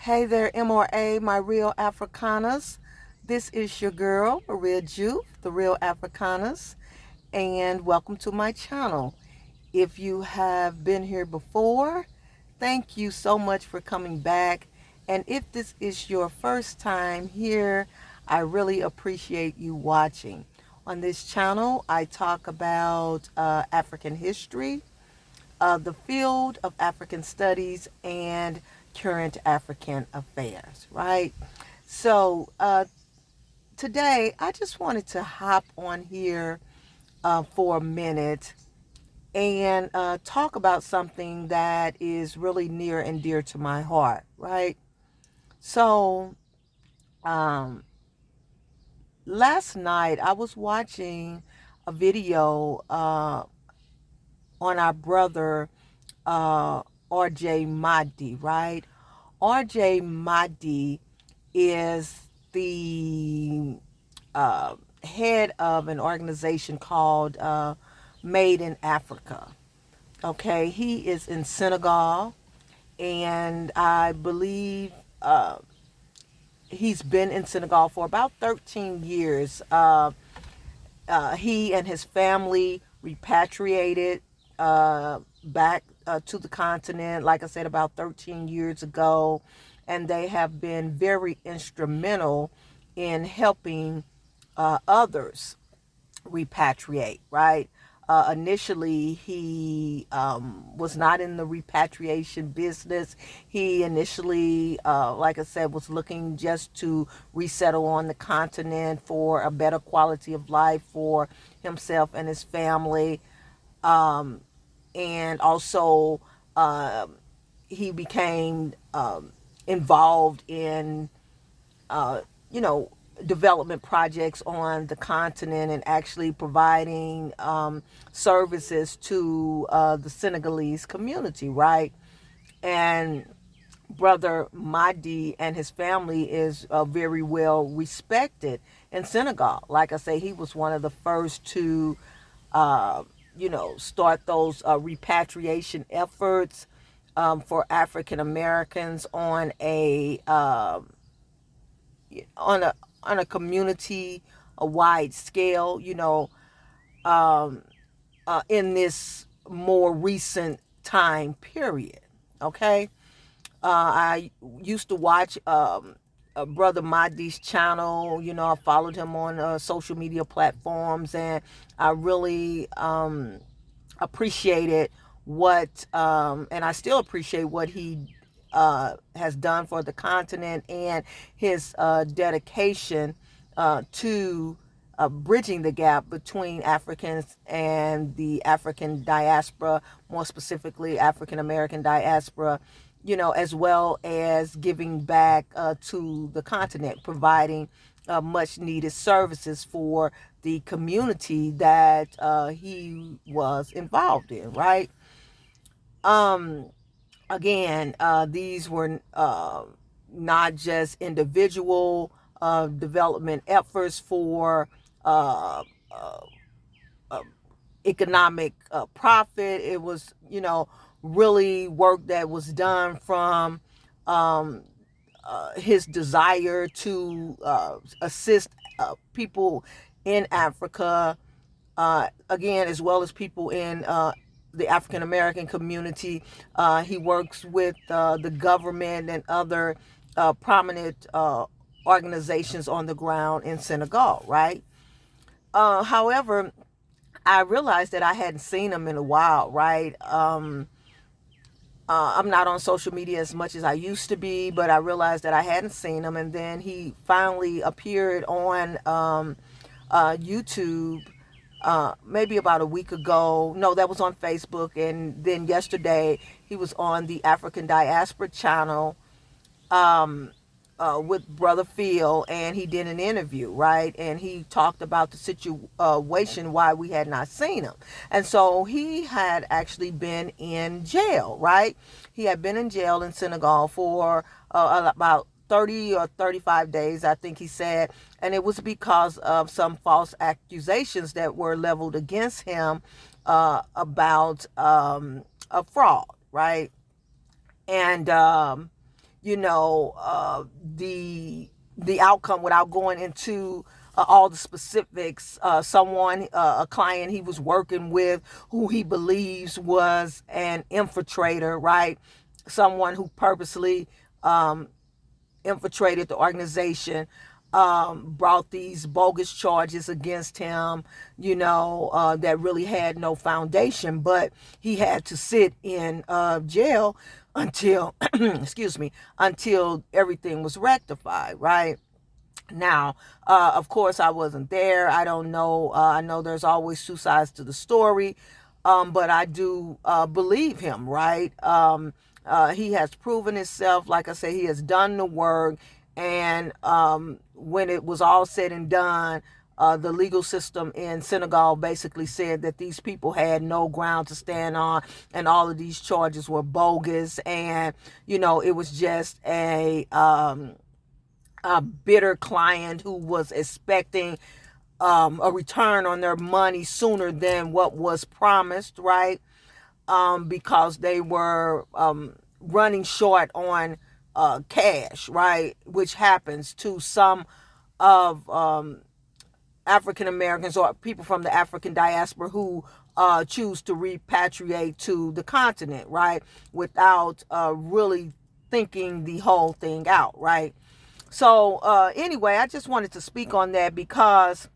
Hey there, MRA, my Real Africanist. This is your girl, Maria Jouf, the Real Africanist, and welcome to my channel. If you have been here before, thank you so much for coming back. And if this is your first time here, I really appreciate you watching. On this channel, I talk about African history, the field of African studies, and current African affairs, right? So today, I just wanted to hop on here for a minute and talk about something that is really near and dear to my heart, right? So um, last night, I was watching a video on our brother uh, RJ Mahdi, right? RJ Mahdi is the head of an organization called Made in Africa. Okay, he is in Senegal, and I believe he's been in Senegal for about 13 years. He and his family repatriated back to the continent, like I said, about 13 years ago. And they have been very instrumental in helping others repatriate, right? Initially, he was not in the repatriation business. He initially, like I said, was looking just to resettle on the continent for a better quality of life for himself and his family. And also, he became involved in uh, you know, development projects on the continent and actually providing services to the Senegalese community, right? And brother Mahdi and his family is very well respected in Senegal. Like I say, he was one of the first to, uh, start those repatriation efforts for African Americans on a on a community a wide scale, um, in this more recent time period. Okay, I used to watch brother Mahdi's channel. I followed him on social media platforms, and I really appreciated and I still appreciate what he has done for the continent and his dedication to bridging the gap between Africans and the African diaspora, more specifically African American diaspora, as well as giving back to the continent, providing much needed services for the community that he was involved in, right? Um, Again, these were not just individual development efforts for uh, uh, uh, economic profit. It was, really work that was done from um, his desire to assist people in Africa, again, as well as people in the African American community. He works with the government and other prominent organizations on the ground in Senegal, right? However, I realized that I hadn't seen him in a while, right? I'm not on social media as much as I used to be, but I realized that I hadn't seen him. And then he finally appeared on YouTube maybe about a week ago. No, that was on Facebook. And then yesterday, he was on the African Diaspora channel um, with Brother Phil, and he did an interview, right? And he talked about the situation why we had not seen him. And so he had actually been in jail, right? He had been in jail in Senegal for about 30 or 35 days, I think he said. And it was because of some false accusations that were leveled against him about a fraud, right? And the outcome without going into all the specifics. A client he was working with who he believes was an infiltrator, right? Someone who purposely infiltrated the organization, brought these bogus charges against him, that really had no foundation. But he had to sit in jail until, excuse me, until everything was rectified, right? Now, of course, I wasn't there. I don't know. I know there's always two sides to the story, but I do believe him, right? He has proven himself. Like I say, he has done the work. And when it was all said and done, the legal system in Senegal basically said that these people had no ground to stand on, and all of these charges were bogus. And, it was just a bitter client who was expecting a return on their money sooner than what was promised, right? Because they were running short on cash, right? Which happens to some of African Americans or people from the African diaspora who choose to repatriate to the continent, right? Without really thinking the whole thing out, right? So anyway, I just wanted to speak on that because,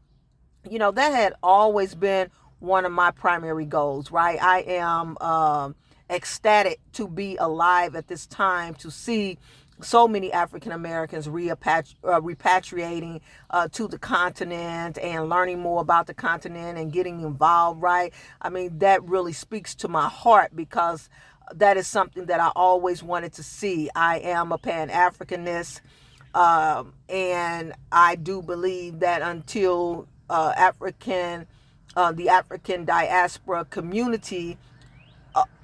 that had always been one of my primary goals, right? I am ecstatic to be alive at this time to see so many African Americans repatriating to the continent and learning more about the continent and getting involved, right? I mean, that really speaks to my heart because that is something that I always wanted to see. I am a Pan-Africanist. And I do believe that until the African diaspora community,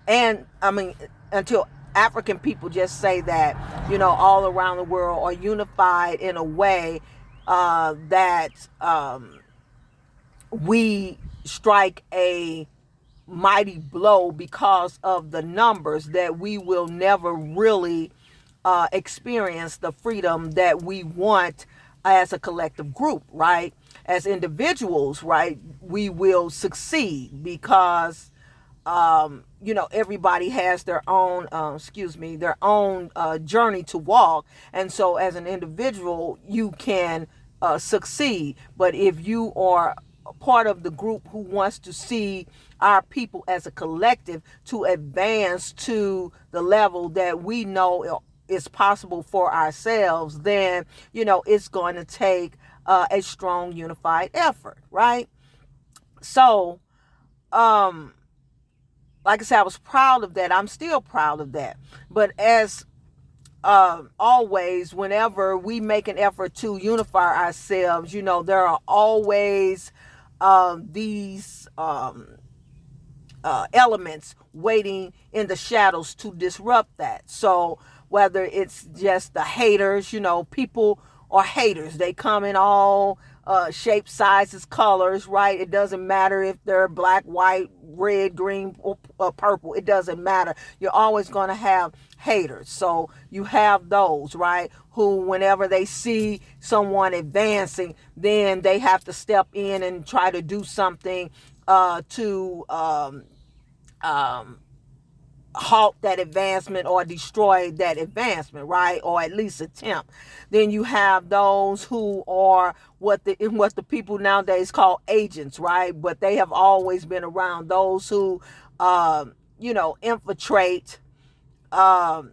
and I mean, until African people just say that, all around the world are unified in a way that we strike a mighty blow because of the numbers, that we will never really experience the freedom that we want as a collective group, right? As individuals, right? We will succeed because, everybody has their own, their own journey to walk. And so as an individual, you can succeed. But if you are part of the group who wants to see our people as a collective to advance to the level that we know is possible for ourselves, then, it's going to take a strong unified effort, right? So, like I said, I was proud of that. I'm still proud of that. But as always, whenever we make an effort to unify ourselves, there are always these elements waiting in the shadows to disrupt that. So whether it's just the haters, people are haters. They come in all shapes, sizes, colors, right? It doesn't matter if they're black, white, red, green, or purple. It doesn't matter. You're always going to have haters. So you have those, right, who whenever they see someone advancing, then they have to step in and try to do something to halt that advancement or destroy that advancement, right? Or at least attempt. Then you have those who are what the people nowadays call agents, right? But they have always been around. Those who infiltrate, try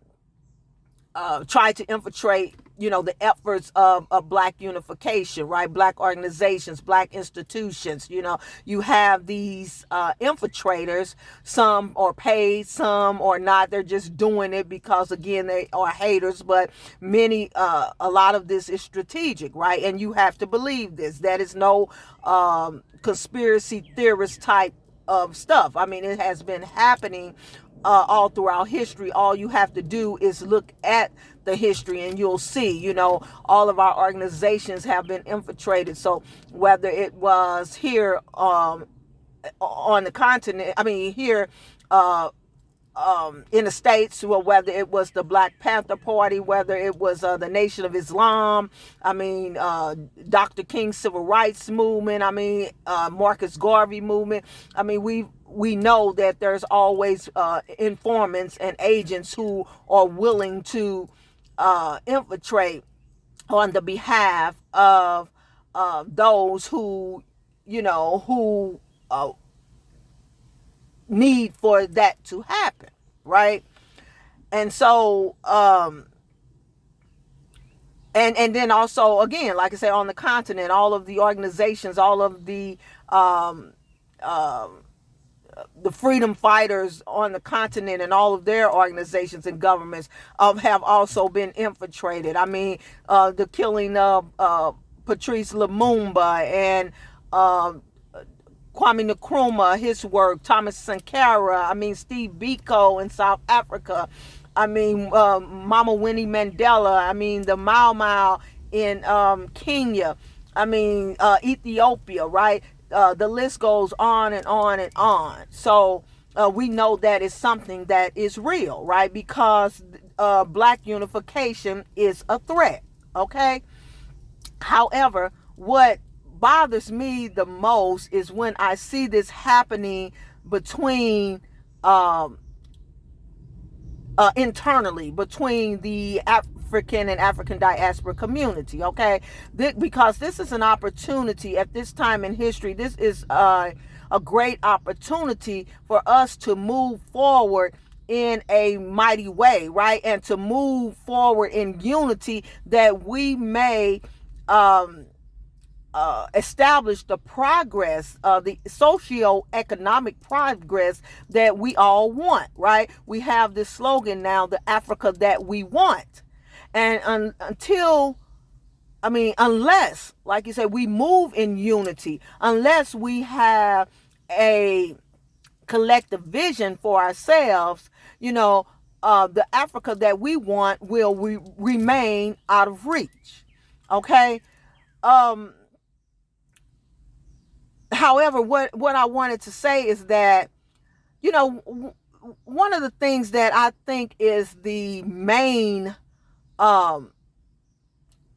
to infiltrate, the efforts of black unification, right? Black organizations, black institutions. You have these infiltrators. Some are paid, some are not. They're just doing it because, again, they are haters. But a lot of this is strategic, right? And you have to believe this. That is no conspiracy theorist type of stuff. I mean, it has been happening all throughout history. All you have to do is look at the history and you'll see, all of our organizations have been infiltrated. So whether it was here on the continent, here in the States, well, whether it was the Black Panther Party, whether it was the Nation of Islam, I mean, Dr. King's Civil Rights Movement, I mean, Marcus Garvey movement. I mean, we know that there's always informants and agents who are willing to infiltrate on the behalf of those who, who need for that to happen, right? And so and then also, again, like I said, on the continent, all of the organizations, all of the freedom fighters on the continent and all of their organizations and governments have also been infiltrated. I mean, the killing of Patrice Lumumba and Kwame Nkrumah, his work, Thomas Sankara, I mean, Steve Biko in South Africa, I mean, Mama Winnie Mandela, I mean, the Mau Mau in Kenya, I mean, Ethiopia, right? The list goes on and on and on. So we know that it's something that is real, right? Because black unification is a threat, okay? However, what bothers me the most is when I see this happening between internally between the African and African diaspora community, okay? Because this is an opportunity at this time in history. This is a great opportunity for us to move forward in a mighty way, right? And to move forward in unity, that we may establish the progress, the socio-economic progress that we all want, right? We have this slogan now, the Africa that we want. And unless, like you said, we move in unity, unless we have a collective vision for ourselves, the Africa that we want will remain out of reach, okay? However, what I wanted to say is that, one of the things that I think is the main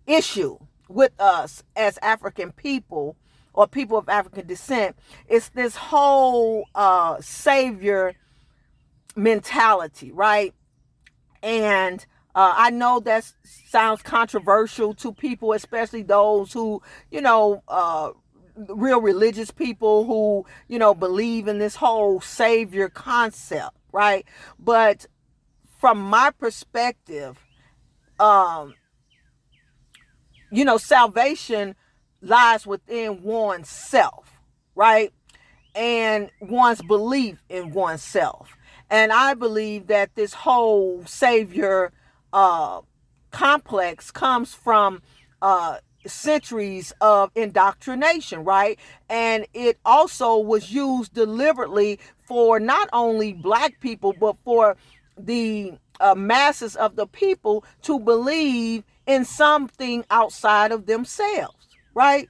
issue with us as African people or people of African descent is this whole savior mentality, right? And I know that sounds controversial to people, especially those who, real religious people who, believe in this whole savior concept, right? But from my perspective, salvation lies within oneself, right? And one's belief in oneself. And I believe that this whole savior complex comes from centuries of indoctrination, right? And it also was used deliberately for not only black people, but for the masses of the people to believe in something outside of themselves, right?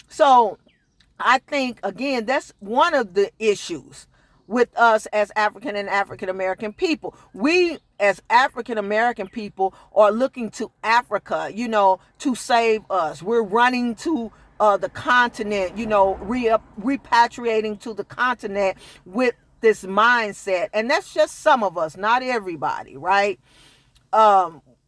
So I think, again, that's one of the issues with us as African and African American people. We as African American people are looking to Africa, to save us. We're running to the continent, repatriating to the continent with this mindset. And that's just some of us, not everybody, right?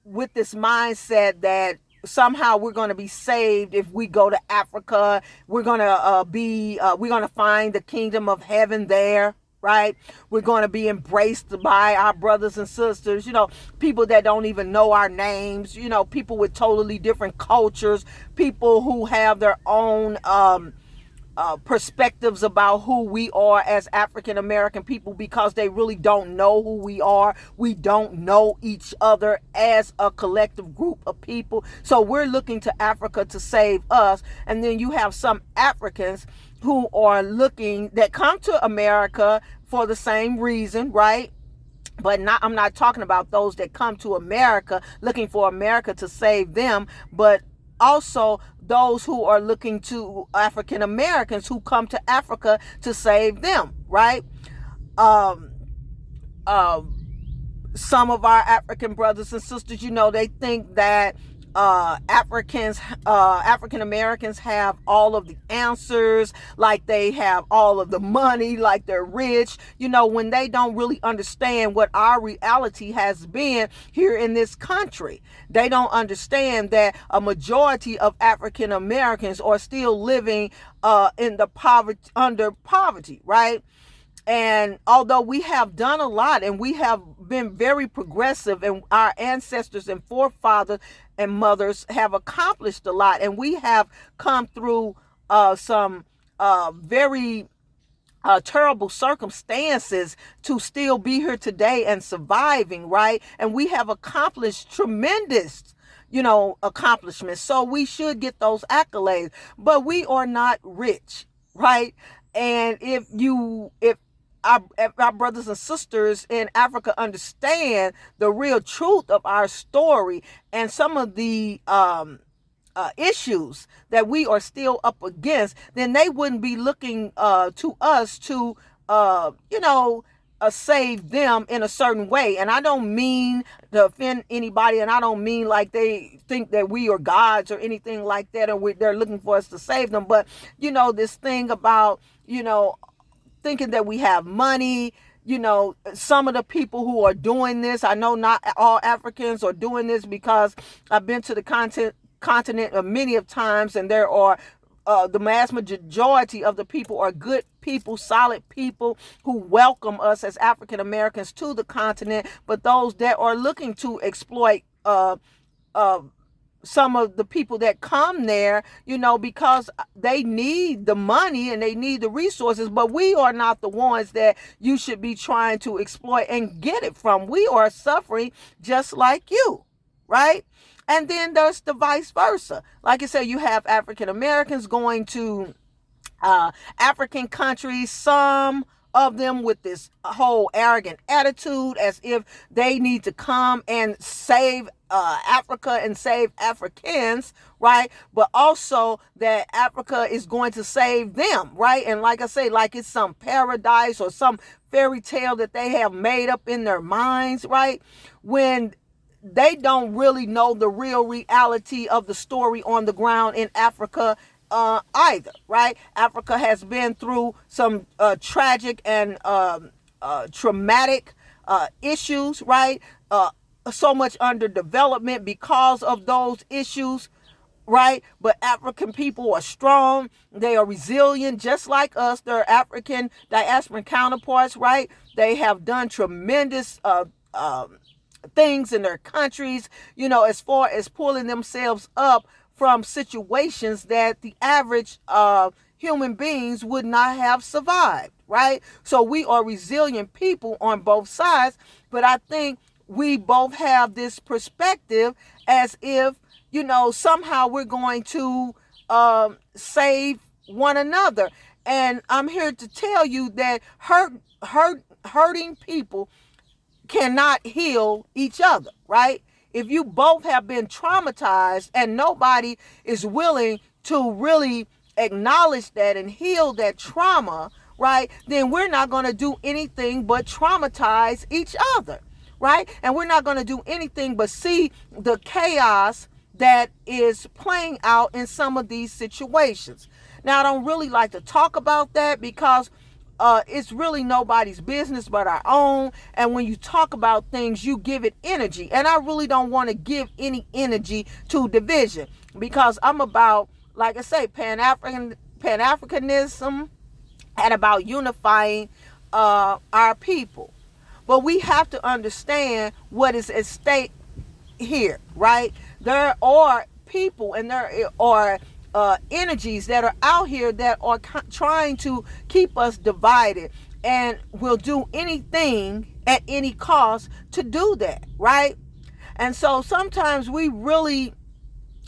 With this mindset that somehow we're going to be saved if we go to Africa. We're going to find the kingdom of heaven there, right? We're going to be embraced by our brothers and sisters, people that don't even know our names, people with totally different cultures, people who have their own perspectives about who we are as African American people, because they really don't know who we are. We don't know each other as a collective group of people. So we're looking to Africa to save us. And then you have some Africans who are that come to America for the same reason, right? But I'm not talking about those that come to America looking for America to save them, but also those who are looking to African Americans who come to Africa to save them, right? um, some of our African brothers and sisters, they think that African Americans have all of the answers, like they have all of the money, like they're rich, when they don't really understand what our reality has been here in this country. They don't understand that a majority of African Americans are still living in the under poverty, right? And although we have done a lot and we have been very progressive, and our ancestors and forefathers and mothers have accomplished a lot, and we have come through some very terrible circumstances to still be here today and surviving, right? And we have accomplished tremendous accomplishments. So we should get those accolades, but we are not rich, right? And if our brothers and sisters in Africa understand the real truth of our story and some of the issues that we are still up against, then they wouldn't be looking to us to, save them in a certain way. And I don't mean to offend anybody, and I don't mean like they think that we are gods or anything like that, and they're looking for us to save them. But, this thing about, thinking that we have money, some of the people who are doing this, I know not all Africans are doing this, because I've been to the continent many of times, and there are the mass majority of the people are good people, solid people who welcome us as African Americans to the continent. But those that are looking to exploit some of the people that come there, because they need the money and they need the resources, but we are not the ones that you should be trying to exploit and get it from. We are suffering just like you, right? And then there's the vice versa. Like I said, you have African Americans going to African countries, some of them with this whole arrogant attitude as if they need to come and save Africa and save Africans, right? But also that Africa is going to save them, right? And like I say, like it's some paradise or some fairy tale that they have made up in their minds, right? When they don't really know the real reality of the story on the ground in Africa either, right? Africa has been through some tragic and traumatic issues, right? So much underdevelopment because of those issues, right? But African people are strong. They are resilient, just like us. They're African diasporan counterparts, right? They have done tremendous things in their countries, as far as pulling themselves up from situations that the average human beings would not have survived, right? So we are resilient people on both sides, but I think we both have this perspective as if, somehow we're going to save one another. And I'm here to tell you that hurting people cannot heal each other, right? If you both have been traumatized and nobody is willing to really acknowledge that and heal that trauma, right, then we're not going to do anything but traumatize each other, right? And we're not going to do anything but see the chaos that is playing out in some of these situations. Now, I don't really like to talk about that because it's really nobody's business but our own. And when you talk about things, you give it energy. And I really don't want to give any energy to division, because I'm about, like I say, Pan-Africanism, and about unifying our people. But we have to understand what is at stake here, right? There are people and there are energies that are out here that are trying to keep us divided, and will do anything at any cost to do that, right? And so sometimes we really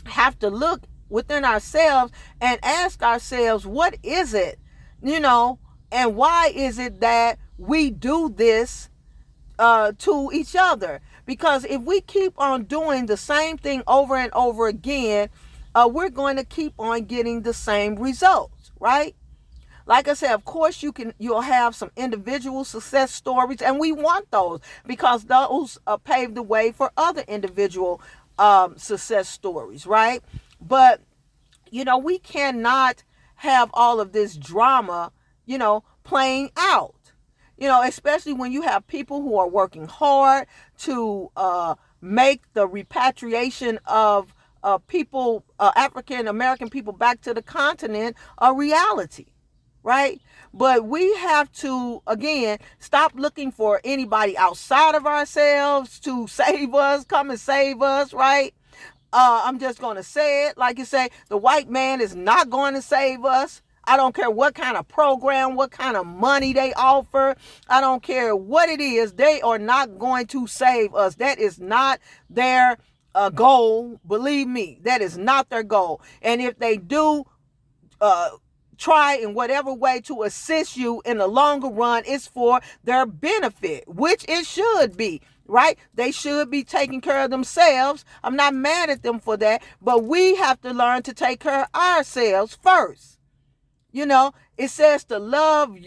have to look within ourselves and ask ourselves, what is it, and why is it that we do this to each other? Because if we keep on doing the same thing over and over again, we're going to keep on getting the same results, right? Like I said, of course you'll have some individual success stories, and we want those because those pave the way for other individual success stories, right? But we cannot have all of this drama, playing out. Especially when you have people who are working hard to make the repatriation of people, African American people, back to the continent a reality, right? But we have to, again, stop looking for anybody outside of ourselves to save us, come and save us, right? I'm just going to say it. Like you say, the white man is not going to save us. I don't care what kind of program, what kind of money they offer. I don't care what it is. They are not going to save us. That is not their goal. Believe me, that is not their goal. And if they do try in whatever way to assist you in the longer run, it's for their benefit, which it should be. Right? They should be taking care of themselves. I'm not mad at them for that, but we have to learn to take care of ourselves first. It says to love,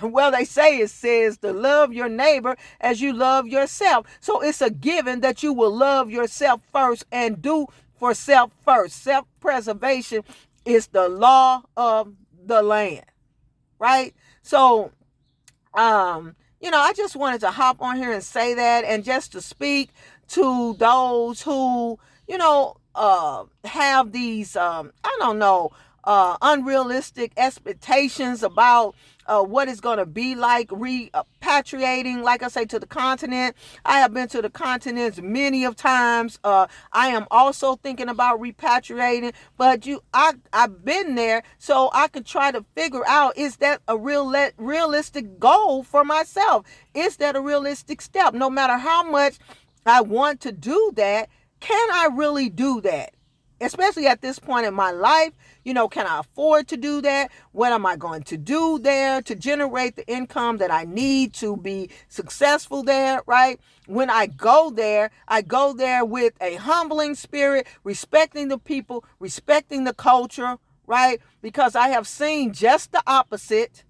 well, they say it says to love your neighbor as you love yourself. So it's a given that you will love yourself first and do for self first. Self-preservation is the law of the land, right? So, I just wanted to hop on here and say that, and just to speak to those who, have these, unrealistic expectations about what it's going to be like repatriating, like I say, to the continent. I have been to the continents many of times. I am also thinking about repatriating, but I've been there, so I could try to figure out, is that a realistic goal for myself? Is that a realistic step? No matter how much I want to do that, can I really do that? Especially at this point in my life, can I afford to do that? What am I going to do there to generate the income that I need to be successful there, right? When I go there with a humbling spirit, respecting the people, respecting the culture, right? Because I have seen just the opposite.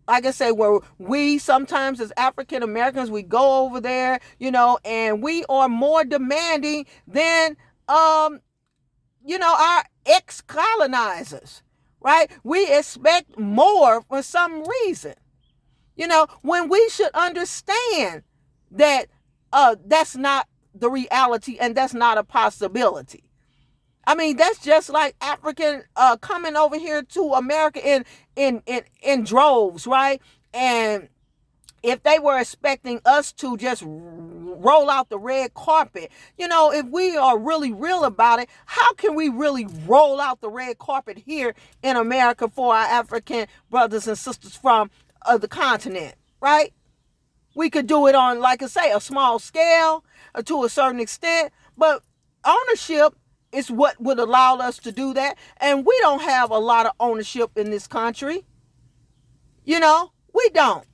Like I say, where we sometimes as African Americans, we go over there, and we are more demanding than, our ex-colonizers, right? We expect more for some reason, when we should understand that that's not the reality and that's not a possibility. I mean, that's just like African coming over here to America in droves, right? And if they were expecting us to just roll out the red carpet, if we are really real about it, how can we really roll out the red carpet here in America for our African brothers and sisters from the continent, right? We could do it on, like I say, a small scale to a certain extent, but ownership is what would allow us to do that. And we don't have a lot of ownership in this country. We don't.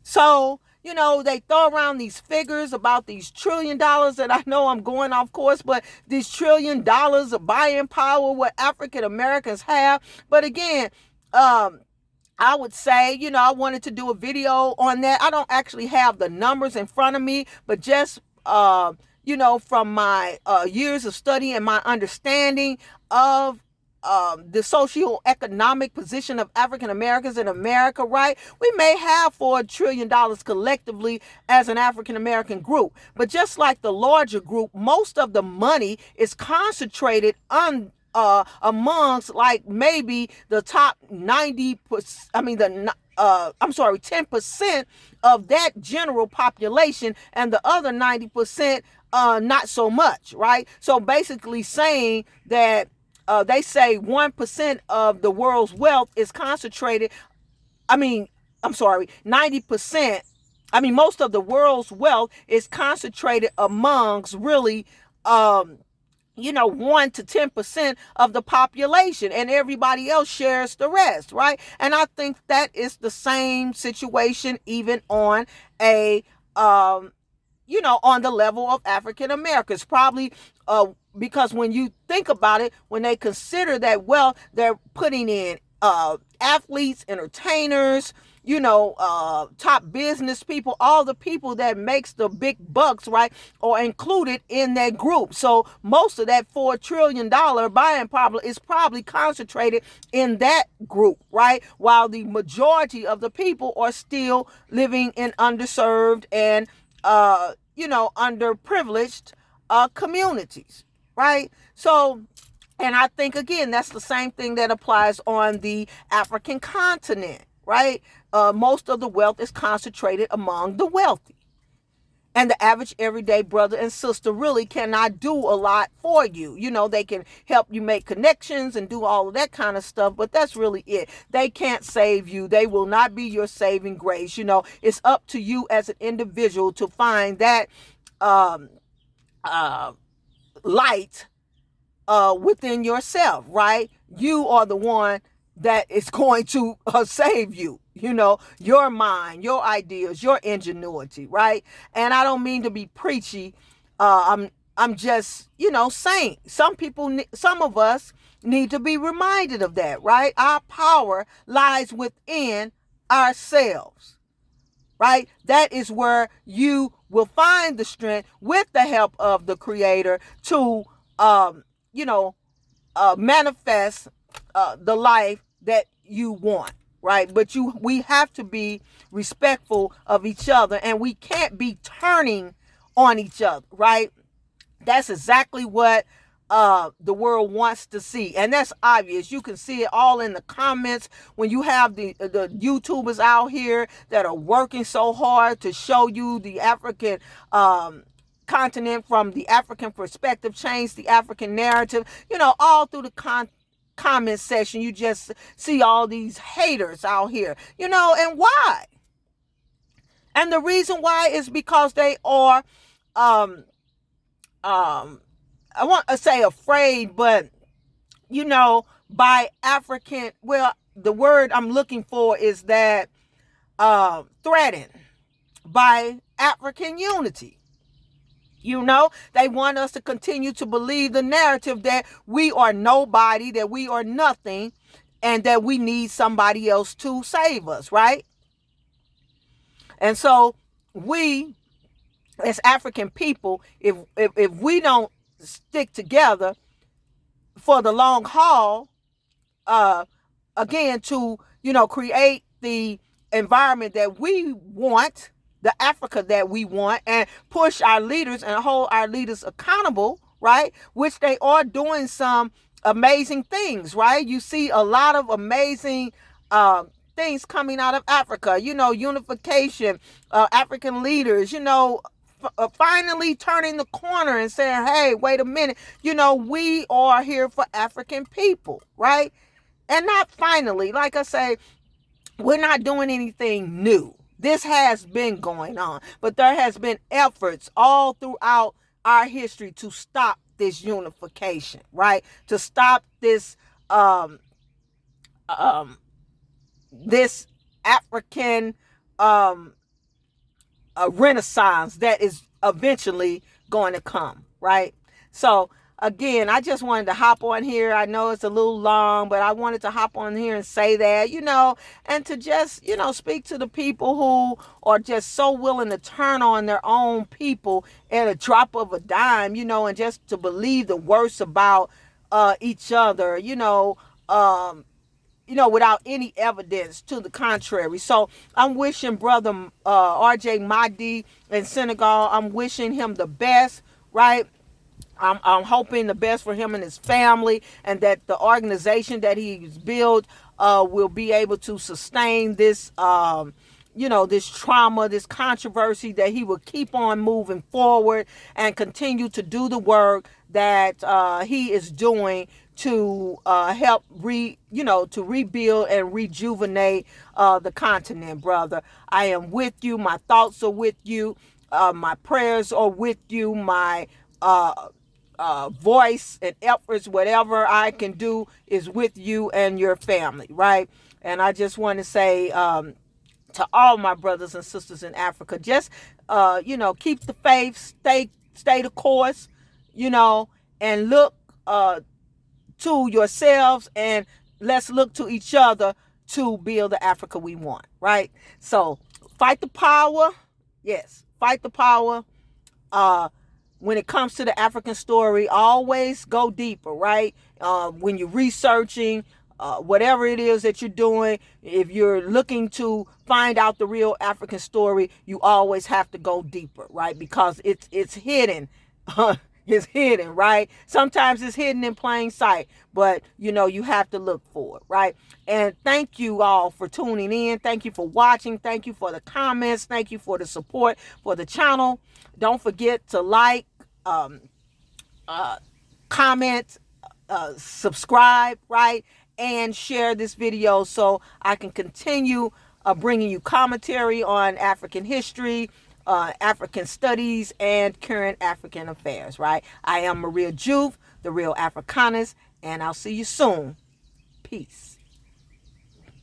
So, they throw around these figures about these $1 trillion, and I know I'm going off course, but these $1 trillion of buying power, what African Americans have. But again, I would say, I wanted to do a video on that. I don't actually have the numbers in front of me, but just, from my years of study and my understanding of the socioeconomic position of African Americans in America, right? We may have $4 trillion collectively as an African American group, but just like the larger group, most of the money is concentrated on amongst like maybe the top 90%, 10% of that general population, and the other 90% not so much, right? So basically saying that they say 1% of the world's wealth is concentrated. 90%. Most of the world's wealth is concentrated amongst really, 1 to 10% of the population, and everybody else shares the rest, right? And I think that is the same situation even on a, on the level of African Americans. Probably because when you think about it, when they consider that wealth, they're putting in athletes, entertainers, top business people, all the people that makes the big bucks, right, are included in that group. So most of that $4 trillion buying power is probably concentrated in that group, right? While the majority of the people are still living in underserved and, underprivileged communities, right? So, and I think, again, that's the same thing that applies on the African continent, right? Most of the wealth is concentrated among the wealthy. And the average everyday brother and sister really cannot do a lot for you. They can help you make connections and do all of that kind of stuff, but that's really it. They can't save you. They will not be your saving grace. It's up to you as an individual to find that um, uh, light within yourself, right? You are the one that is going to save you. Your mind, your ideas, your ingenuity, right? And I don't mean to be preachy. I'm just, saying some of us need to be reminded of that, right? Our power lies within ourselves, right? That is where you will find the strength with the help of the Creator to, you know, manifest the life that you want, right? But we have to be respectful of each other, and we can't be turning on each other, right? That's exactly what the world wants to see, and that's obvious. You can see it all in the comments when you have the YouTubers out here that are working so hard to show you the African continent from the African perspective, change the African narrative. All through the comment section, you just see all these haters out here. And why? And the reason why is because they are um I want to say afraid, but by African, well, the word I'm looking for is that threatened by African unity. They want us to continue to believe the narrative that we are nobody, that we are nothing, and that we need somebody else to save us, right? And so we, as African people, if we don't stick together for the long haul, again, to create the environment that we want, the Africa that we want, and push our leaders and hold our leaders accountable, right? Which they are doing some amazing things, right? You see a lot of amazing things coming out of Africa, unification, African leaders, finally turning the corner and saying, hey, wait a minute, we are here for African people, right? And not finally, like I say, we're not doing anything new. This has been going on, but there has been efforts all throughout our history to stop this unification, right? To stop this this African a renaissance that is eventually going to come, right? So again, I just wanted to hop on here. I know it's a little long, but I wanted to hop on here and say that, and to just, speak to the people who are just so willing to turn on their own people at a drop of a dime, and just to believe the worst about each other, without any evidence to the contrary. So I'm wishing Brother RJ Mahdi in Senegal, I'm wishing him the best, right? I'm hoping the best for him and his family, and that the organization that he's built will be able to sustain this, this trauma, this controversy, that he will keep on moving forward and continue to do the work that he is doing to help to rebuild and rejuvenate the continent, brother. I am with you. My thoughts are with you. My prayers are with you. My voice and efforts, whatever I can do, is with you and your family, right? And I just want to say to all my brothers and sisters in Africa, just keep the faith, stay the course, and look to yourselves, and let's look to each other to build the Africa we want, right? So fight the power. Yes, fight the power. When it comes to the African story, always go deeper, right? When you're researching, whatever it is that you're doing, if you're looking to find out the real African story, you always have to go deeper, right? Because it's hidden. It's hidden, right? Sometimes it's hidden in plain sight, but you have to look for it, right? And thank you all for tuning in. Thank you for watching. Thank you for the comments. Thank you for the support for the channel. Don't forget to like, comment, subscribe, right? And share this video so I can continue bringing you commentary on African history, African studies, and current African affairs, right? I am Marie Ya Jouf, the Real Africanist, and I'll see you soon. Peace.